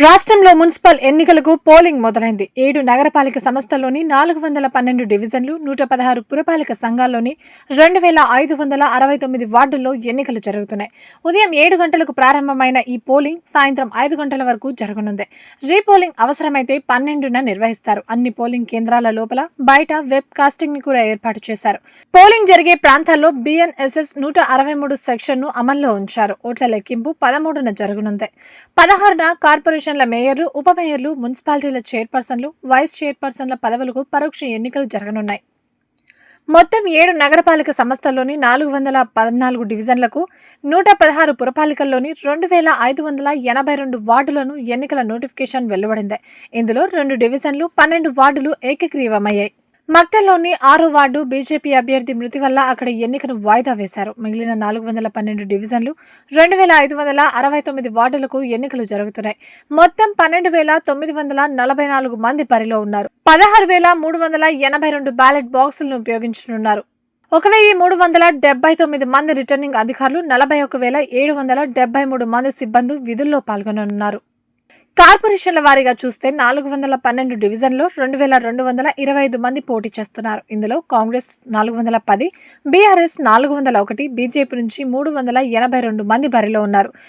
రాష్ట్రంలో మున్సిపల్ ఎన్నికలకు పోలింగ్ మొదలైంది. 7 నగరపాలిక సంస్థల్లోని 412 డివిజన్లు, 116 పురపాలిక సంఘాల్లోని 2569 వార్డుల్లో ఎన్నికలు జరుగుతున్నాయి. ఉదయం 7 గంటలకు ప్రారంభమైన ఈ పోలింగ్ సాయంత్రం 5 గంటల వరకు జరగనుంది. రీపోలింగ్ అవసరమైతే 12న నిర్వహిస్తారు. అన్ని పోలింగ్ కేంద్రాల లోపల, బయట వెబ్ కాస్టింగ్ ని కూడా ఏర్పాటు చేశారు. పోలింగ్ జరిగే ప్రాంతాల్లో బిఎన్ఎస్ఎస్ 163 సెక్షన్ను అమల్లో ఉంచారు. ఓట్ల లెక్కింపు 13న జరగనుంది. 16న కార్పొరేషన్ల మేయర్లు, ఉప మేయర్లు, మున్సిపాలిటీల చైర్పర్సన్లు, వైస్ చైర్పర్సన్ల పదవులకు పరోక్ష ఎన్నికలు జరగనున్నాయి. మొత్తం 7 నగరపాలిక సంస్థల్లోని 414 డివిజన్లకు, 116 పురపాలికల్లోని 2582 వార్డులను ఎన్నికల నోటిఫికేషన్ వెలువడింది. ఇందులో 2 డివిజన్లు, 12 వార్డులు ఏకగ్రీవమయ్యాయి. మక్తల్లోని 6వ వార్డు బీజేపీ అభ్యర్థి మృతి వల్ల అక్కడ ఎన్నికను వాయిదా వేశారు. మిగిలిన 412 డివిజన్లు, 2569 వార్డులకు ఎన్నికలు జరుగుతున్నాయి. మొత్తం 12,944 మంది బరిలో ఉన్నారు. 16,382 బ్యాలెట్ బాక్సులను ఉపయోగించనున్నారు. 1,379 మంది రిటర్నింగ్ అధికారులు, 41,773 మంది సిబ్బంది విధుల్లో పాల్గొననున్నారు. కార్పొరేషన్ల వారీగా చూస్తే 412 డివిజన్లో 2,225 మంది పోటీ చేస్తున్నారు. ఇందులో కాంగ్రెస్ 410, బీఆర్ఎస్ 401, బీజేపీ నుంచి 382 మంది బరిలో ఉన్నారు.